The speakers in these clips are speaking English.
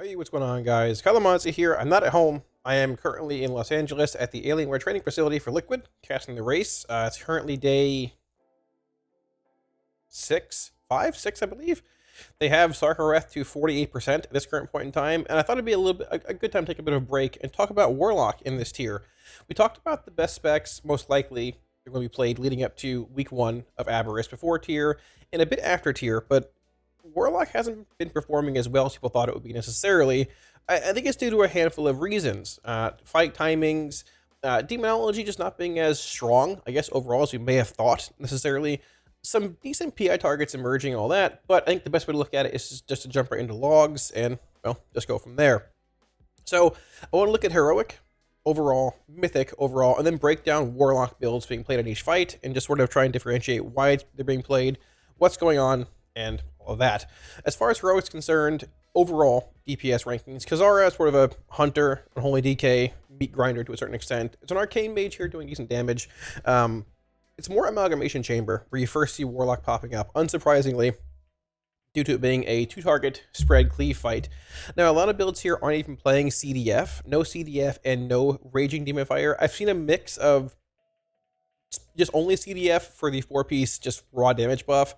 Hey, what's going on, guys? Kalamazi here. I'm not at home. I am currently in Los Angeles at the Alienware training facility for Liquid, casting the race. It's currently day 6, I believe. They have Sarkareth to 48% at this current point in time, and I thought it'd be a good time to take a bit of a break and talk about Warlock in this tier. We talked about the best specs, most likely they're going to be played leading up to week 1 of Aberrus before tier and a bit after tier, but Warlock hasn't been performing as well as people thought it would be necessarily. I think it's due to a handful of reasons. Fight timings, demonology just not being as strong, I guess, overall as we may have thought necessarily. Some decent PI targets emerging, all that, but I think the best way to look at it is just to jump right into logs and, well, just go from there. So I want to look at Heroic overall, Mythic overall, and then break down Warlock builds being played in each fight and just sort of try and differentiate why they're being played, what's going on, and all of that. As far as Heroic's concerned, overall DPS rankings, Kazara is sort of a hunter, unholy DK, meat grinder to a certain extent. It's an arcane mage here doing decent damage. It's more Amalgamation Chamber, where you first see Warlock popping up, unsurprisingly, due to it being a 2-target spread cleave fight. Now, a lot of builds here aren't even playing CDF, no CDF and no Raging Demon Fire. I've seen a mix of just only CDF for the 4-piece, just raw damage buff,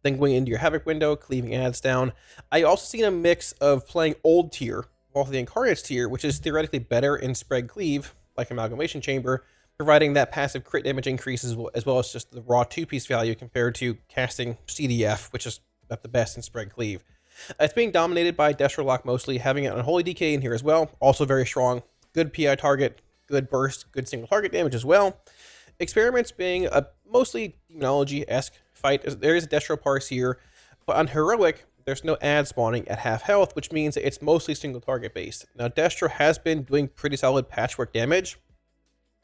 then going into your Havoc window, cleaving ads down. I also seen a mix of playing old tier, also the Incarnates tier, which is theoretically better in spread cleave, like Amalgamation Chamber, providing that passive crit damage increase as well as just the raw 2-piece value compared to casting CDF, which is not the best in spread cleave. It's being dominated by Destrolock mostly, having an Unholy DK in here as well, also very strong. Good PI target, good burst, good single target damage as well. Experiments being a mostly demonology-esque fight. There is a Destro parse here, but on Heroic, there's no ad spawning at half health, which means that it's mostly single target based. Now, Destro has been doing pretty solid patchwork damage.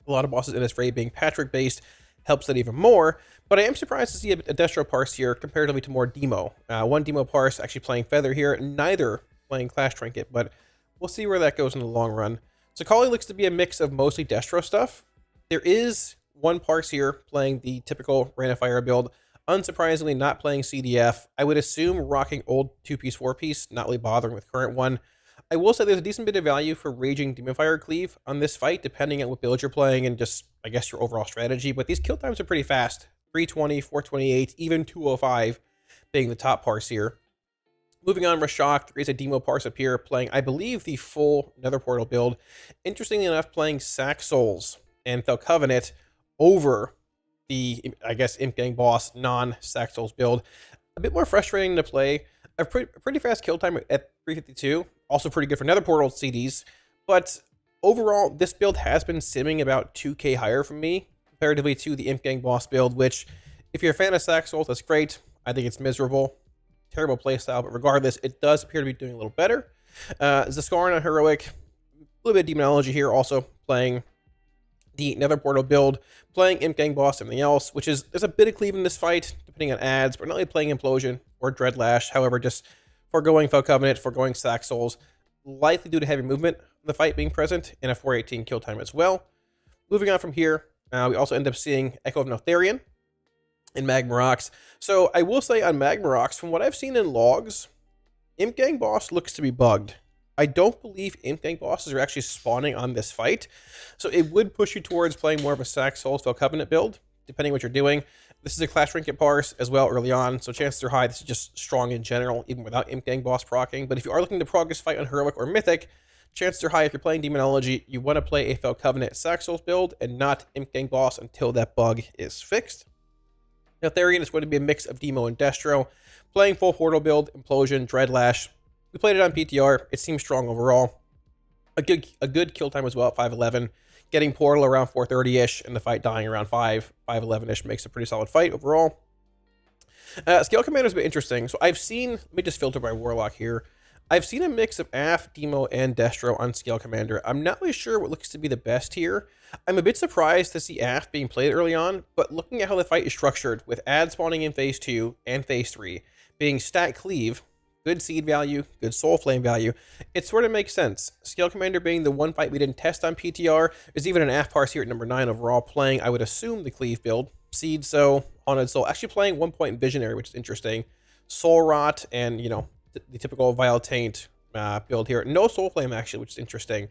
A lot of bosses in this raid being patchwork based helps that even more, but I am surprised to see a Destro parse here comparatively to more Demo. One Demo parse actually playing Feather here, neither playing Clash Trinket, but we'll see where that goes in the long run. So Kali looks to be a mix of mostly Destro stuff. There is one parse here playing the typical Rain of Fire build, unsurprisingly not playing CDF. I would assume rocking old 2-piece, 4-piece, not really bothering with current one. I will say there's a decent bit of value for Raging Demon Fire Cleave on this fight, depending on what build you're playing and just, I guess, your overall strategy. But these kill times are pretty fast. 320, 428, even 205 being the top parse here. Moving on, Rashok, there is a Demo parse up here playing, I believe, the full Nether Portal build. Interestingly enough, playing Sack Souls and Fel Covenant over the, I guess, Imp Gang boss non-Sack Souls build. A bit more frustrating to play. A pretty fast kill time at 352. Also pretty good for Nether Portal CDs. But overall, this build has been simming about 2k higher from me comparatively to the Imp Gang boss build, which, if you're a fan of Sack Souls, that's great. I think it's miserable. Terrible playstyle, but regardless, it does appear to be doing a little better. Zaskarin on Heroic. A little bit of Demonology here, also playing the Nether Portal build, playing Imp Gang boss, everything else, which is, there's a bit of cleave in this fight, depending on ads, but not only playing Implosion or Dreadlash, however, just foregoing Fel Covenant, foregoing Sack Souls, likely due to heavy movement of the fight being present, and a 418 kill time as well. Moving on from here, we also end up seeing Echo of Notherian in Magma Rocks. So I will say on Magma Rocks, from what I've seen in logs, Imp Gang boss looks to be bugged. I don't believe Imp Gang bosses are actually spawning on this fight, so it would push you towards playing more of a Sack Souls Fel Covenant build, depending what you're doing. This is a Clash Trinket parse as well early on, so chances are high this is just strong in general, even without Imp Gang boss proccing. But if you are looking to prog this fight on Heroic or Mythic, chances are high if you're playing Demonology, you want to play a Fel Covenant Sack Souls build and not Imp Gang boss until that bug is fixed. Now, Therian is going to be a mix of Demo and Destro, playing full Portal build, Implosion, Dreadlash. We played it on PTR. It seems strong overall. A good kill time as well at 511. Getting Portal around 430-ish and the fight dying around 511-ish makes a pretty solid fight overall. Scale Commander is a bit interesting. So I've seen, let me just filter by Warlock here. I've seen a mix of AF, Demo, and Destro on Scale Commander. I'm not really sure what looks to be the best here. I'm a bit surprised to see AF being played early on, but looking at how the fight is structured, with ad spawning in Phase 2 and Phase 3, being stat cleave, good seed value, good soul flame value, it sort of makes sense. Scale Commander being the one fight we didn't test on PTR, is even an AF parse here at number 9 overall, playing, I would assume, the cleave build. Seed, so, Haunted Soul, actually playing 1 point Visionary, which is interesting. Soul Rot, and, you know, the typical Vile Taint, build here. No Soul Flame, actually, which is interesting.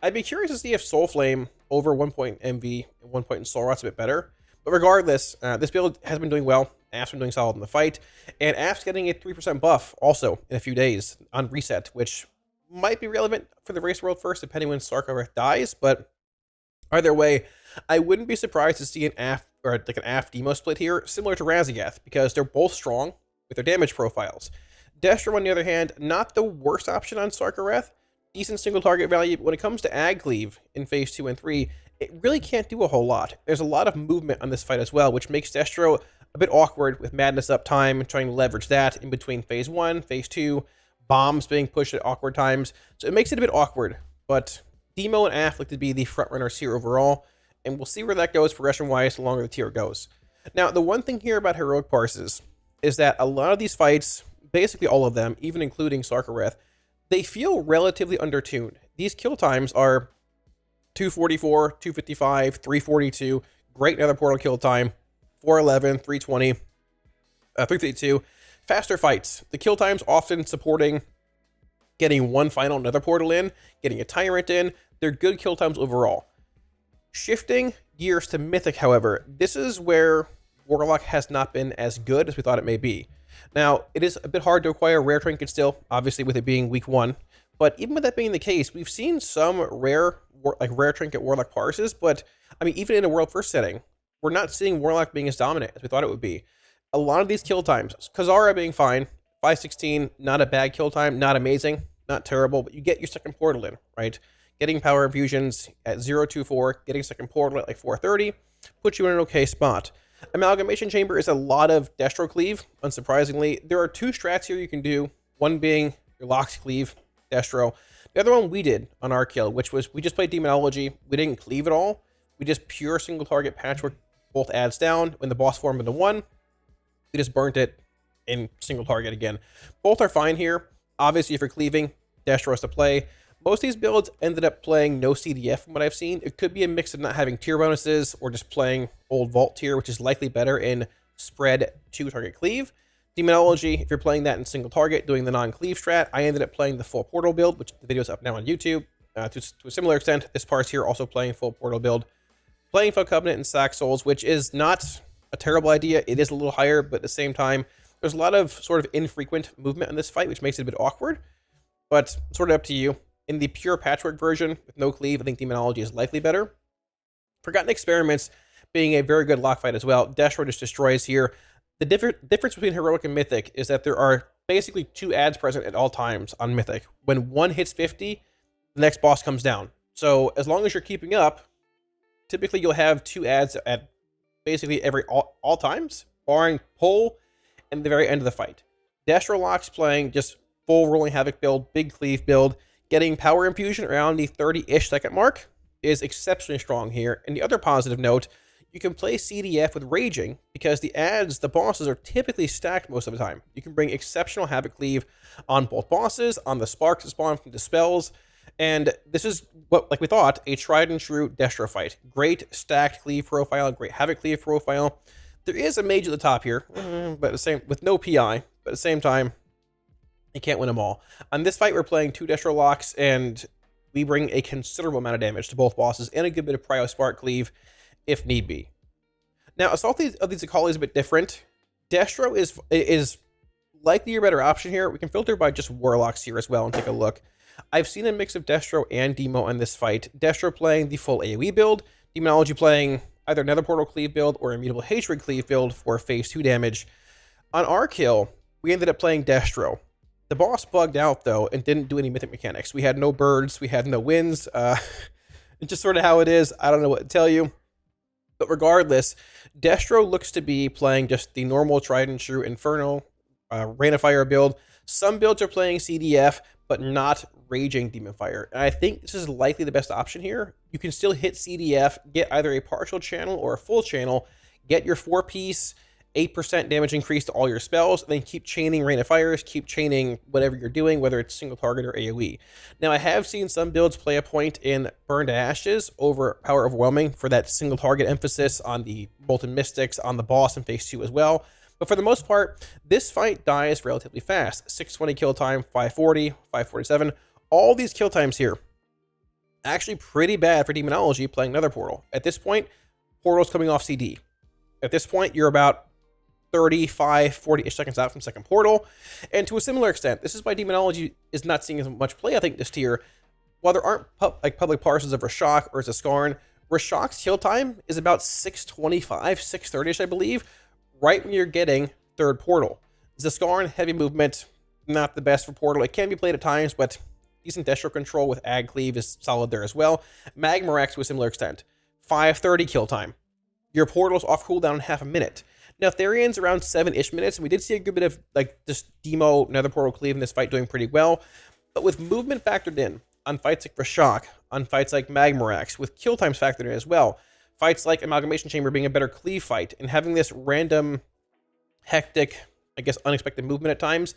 I'd be curious to see if Soul Flame over 1 point MV and 1 point in Soul Rot's a bit better. But regardless, this build has been doing well. Aft's been doing solid in the fight. And Aft's getting a 3% buff also in a few days on reset, which might be relevant for the race world first, depending when Sarkareth dies. But either way, I wouldn't be surprised to see an Aft or like an Aft demo split here, similar to Razagath, because they're both strong with their damage profiles. Destro, on the other hand, not the worst option on Sarkareth. Decent single target value, but when it comes to Ag Cleave in phase 2 and 3, it really can't do a whole lot. There's a lot of movement on this fight as well, which makes Destro a bit awkward with Madness up time and trying to leverage that in between phase 1, phase 2, bombs being pushed at awkward times. So it makes it a bit awkward, but Demo and Aft look to be the front runners here overall, and we'll see where that goes progression-wise the longer the tier goes. Now, the one thing here about Heroic Parses is that a lot of these fights, basically all of them, even including Sarkareth, they feel relatively undertuned. These kill times are 244, 255, 342, great Nether Portal kill time, 411, 320, 352. Faster fights. The kill times often supporting getting one final Nether Portal in, getting a Tyrant in. They're good kill times overall. Shifting gears to Mythic, however, this is where Warlock has not been as good as we thought it may be. Now, it is a bit hard to acquire rare trinkets still, obviously with it being week 1. But even with that being the case, we've seen some rare trinket Warlock parses, but I mean, even in a world first setting, we're not seeing Warlock being as dominant as we thought it would be. A lot of these kill times, Kazara being fine, 516, not a bad kill time, not amazing, not terrible, but you get your second portal in, right? Getting power infusions at 024, getting second portal at like 430, puts you in an okay spot. Amalgamation Chamber is a lot of Destro Cleave, unsurprisingly. There are 2 strats here you can do, one being your Lox Cleave, Destro. The other one we did on our kill, which was we just played Demonology. We didn't cleave at all. We just pure single target patchwork both adds down. When the boss formed into 1, we just burnt it in single target again. Both are fine here. Obviously, if you're cleaving, Destro has to play. Most of these builds ended up playing no CDF from what I've seen. It could be a mix of not having tier bonuses or just playing old Vault tier, which is likely better in spread 2 target cleave. Demonology, if you're playing that in single target, doing the non-cleave strat, I ended up playing the full portal build, which the video's up now on YouTube. To a similar extent, this part's here also playing full portal build. Playing Foe Covenant and Sack Souls, which is not a terrible idea. It is a little higher, but at the same time, there's a lot of sort of infrequent movement in this fight, which makes it a bit awkward, but sort of up to you. In the pure patchwork version with no cleave, I think Demonology is likely better. Forgotten Experiments being a very good lock fight as well. Destro just destroys here. The difference between Heroic and Mythic is that there are basically 2 adds present at all times on Mythic. When one hits 50, the next boss comes down. So as long as you're keeping up, typically you'll have 2 adds at basically all times, barring pull and the very end of the fight. Destro Lock's playing just full Rolling Havoc build, big cleave build. Getting power infusion around the 30-ish second mark is exceptionally strong here. And the other positive note, you can play CDF with Raging because the bosses are typically stacked most of the time. You can bring exceptional Havoc Cleave on both bosses, on the sparks that spawn from the spells. And this is what, like we thought, a tried and true Destro fight. Great stacked Cleave profile, great Havoc Cleave profile. There is a mage at the top here, but with no PI, but at the same time, you can't win them all. On this fight, we're playing 2 Destro Locks, and we bring a considerable amount of damage to both bosses and a good bit of Prio Spark Cleave, if need be. Now, Assault of these Ecology is a bit different. Destro is likely your better option here. We can filter by just Warlocks here as well and take a look. I've seen a mix of Destro and Demo in this fight. Destro playing the full AoE build, Demonology playing either Nether Portal Cleave build or Immutable Hatred Cleave build for phase 2 damage. On our kill, we ended up playing Destro. The boss bugged out, though, and didn't do any mythic mechanics. We had no birds. We had no winds. It's just sort of how it is. I don't know what to tell you. But regardless, Destro looks to be playing just the normal tried and true Inferno Rain of Fire build. Some builds are playing CDF, but not Raging Demon Fire. And I think this is likely the best option here. You can still hit CDF, get either a partial channel or a full channel, get your 4-piece 8% damage increase to all your spells, and then keep chaining Rain of Fires, keep chaining whatever you're doing, whether it's single target or AoE. Now, I have seen some builds play a point in Burn to Ashes over Power Overwhelming for that single target emphasis on the Molten Mystics, on the boss in phase 2 as well. But for the most part, this fight dies relatively fast. 620 kill time, 540, 547. All these kill times here, actually pretty bad for Demonology playing Nether Portal. At this point, Portal's coming off CD. At this point, you're about 35, 40-ish seconds out from second Portal. And to a similar extent, this is why Demonology is not seeing as much play, I think, this tier. While there aren't public parsons of Rashok or Zaskarn, Rashok's kill time is about 625, 630-ish, I believe, right when you're getting third Portal. Zaskarn, heavy movement, not the best for Portal. It can be played at times, but decent Destro control with Ag Cleave is solid there as well. Magmarex to a similar extent. 530 kill time. Your Portal's off cooldown in half a minute. Now, Therian's around 7-ish minutes, and we did see a good bit of, just Demo, Nether Portal Cleave in this fight doing pretty well. But with movement factored in, on fights like Rashok, on fights like Magmarex, with kill times factored in as well, fights like Amalgamation Chamber being a better cleave fight, and having this random, hectic, I guess, unexpected movement at times,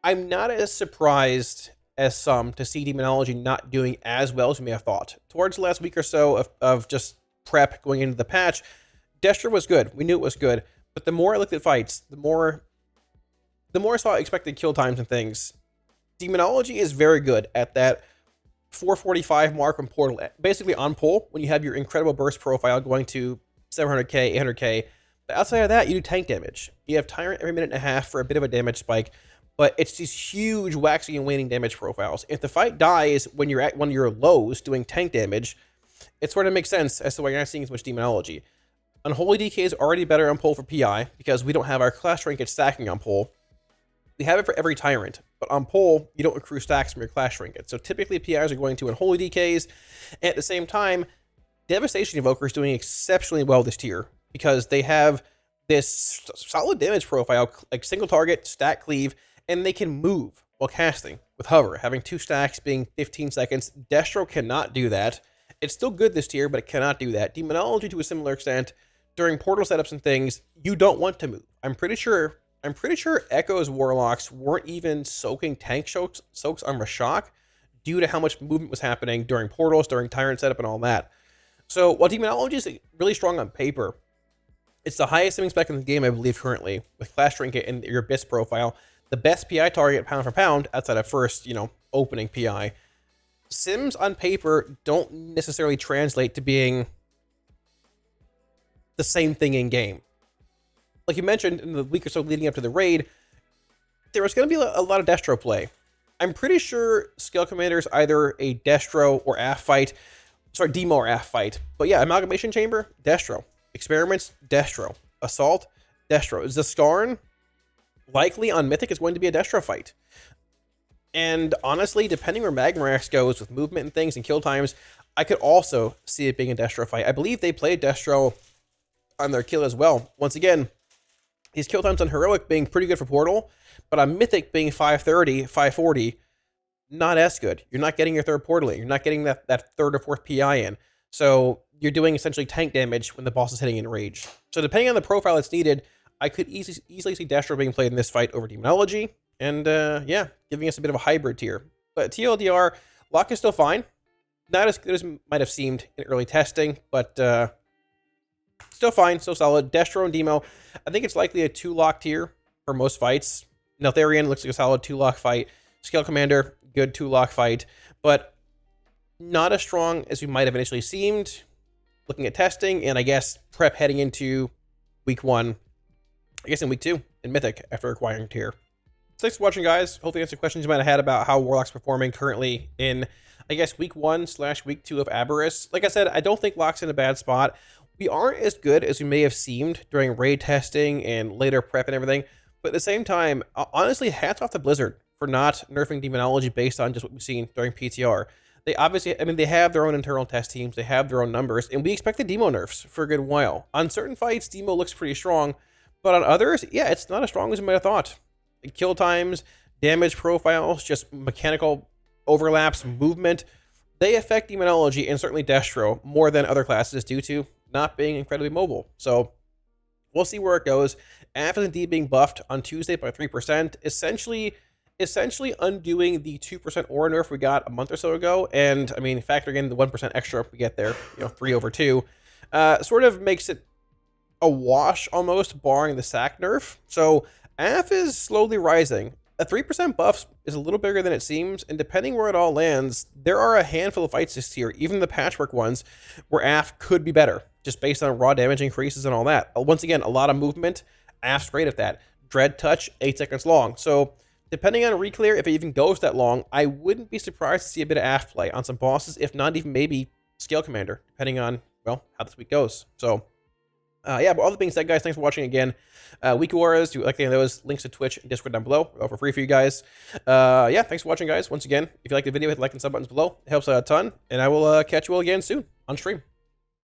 I'm not as surprised as some to see Demonology not doing as well as we may have thought. Towards the last week or so of just prep going into the patch, Destro was good. We knew it was good. But the more I looked at fights, the more I saw expected kill times and things. Demonology is very good at that 445 mark on Portal, basically on pull, when you have your incredible burst profile going to 700k, 800k. But outside of that, you do tank damage. You have Tyrant every minute and a half for a bit of a damage spike, but it's these huge waxing and waning damage profiles. If the fight dies when you're at one of your lows doing tank damage, it sort of makes sense as to why you're not seeing as much Demonology. Unholy DK is already better on pull for PI because we don't have our class trinket stacking on pull. We have it for every Tyrant, but on pull, you don't accrue stacks from your class trinket. So typically PIs are going to Unholy DKs, and at the same time, Devastation Evoker is doing exceptionally well this tier because they have this solid damage profile, like single target, stack cleave, and they can move while casting with hover, having 2 stacks being 15 seconds. Destro cannot do that. It's still good this tier, but it cannot do that. Demonology, to a similar extent, during portal setups and things, you don't want to move. I'm pretty sure Echo's Warlocks weren't even soaking tank soaks on Rashok due to how much movement was happening during portals, during Tyrant setup, and all that. So while Demonology is really strong on paper, it's the highest simming spec in the game, I believe, currently, with Class Trinket and your Abyss profile. The best PI target pound for pound outside of first, opening PI. Sims on paper don't necessarily translate to being the same thing in game. Like you mentioned, in the week or so leading up to the raid, there was going to be a lot of Destro play. I'm pretty sure Scale Commander's either a Destro or AF fight. Sorry, Demo or AF fight. But yeah, Amalgamation Chamber, Destro. Experiments, Destro. Assault, Destro. Zaskarn, likely on Mythic, is going to be a Destro fight. And honestly, depending where Magmarex goes with movement and things and kill times, I could also see it being a Destro fight. I believe they played Destro on their kill as well. Once again, these kill times on Heroic being pretty good for Portal, but on Mythic being 530, 540, not as good. You're not getting your third Portal in. You're not getting that third or fourth PI in. So you're doing essentially tank damage when the boss is hitting in rage. So depending on the profile that's needed, I could easily see Destro being played in this fight over Demonology. And yeah, giving us a bit of a hybrid tier. But TLDR, Lock is still fine. Not as good as might have seemed in early testing, but still fine, still solid. Destro and Demo, I think it's likely a 2-lock tier for most fights. Neltharion looks like a solid 2-lock fight. Scale Commander, good 2-lock fight, but not as strong as we might have initially seemed looking at testing, and I guess prep heading into week 1, I guess in week 2 in Mythic after acquiring tier. Thanks for watching, guys. Hopefully answer questions you might have had about how Warlock's performing currently in, I guess, week 1/week 2 of Aberrus. Like I said, I don't think Lock's in a bad spot. We aren't as good as we may have seemed during raid testing and later prep and everything, but at the same time, honestly, hats off to Blizzard for not nerfing Demonology based on just what we've seen during PTR. They obviously, they have their own internal test teams, they have their own numbers, and we expected Demo nerfs for a good while. On certain fights, Demo looks pretty strong, but on others, yeah, it's not as strong as we might have thought. Kill times, damage profiles, just mechanical overlaps, movement, they affect Demonology and certainly Destro more than other classes due to not being incredibly mobile. So we'll see where it goes. AF is indeed being buffed on Tuesday by 3%, essentially undoing the 2% aura nerf we got a month or so ago, and factoring in the 1% extra we get there, 3/2, sort of makes it a wash almost, barring the sack nerf. So AF is slowly rising. A 3% buff is a little bigger than it seems, and depending where it all lands, there are a handful of fights this tier, even the patchwork ones, where AF could be better, just based on raw damage increases and all that. Once again, a lot of movement. AF's great at that. Dread Touch, 8 seconds long. So depending on reclear, if it even goes that long, I wouldn't be surprised to see a bit of AF play on some bosses, if not even maybe Scale Commander, depending on, well, how this week goes. So yeah, but all that being said, guys, thanks for watching again. Weekly Auras, do you like any of those? Links to Twitch and Discord down below, for free for you guys. Yeah, thanks for watching, guys. Once again, if you like the video, hit the like and sub buttons below. It helps out a ton, and I will catch you all again soon on stream.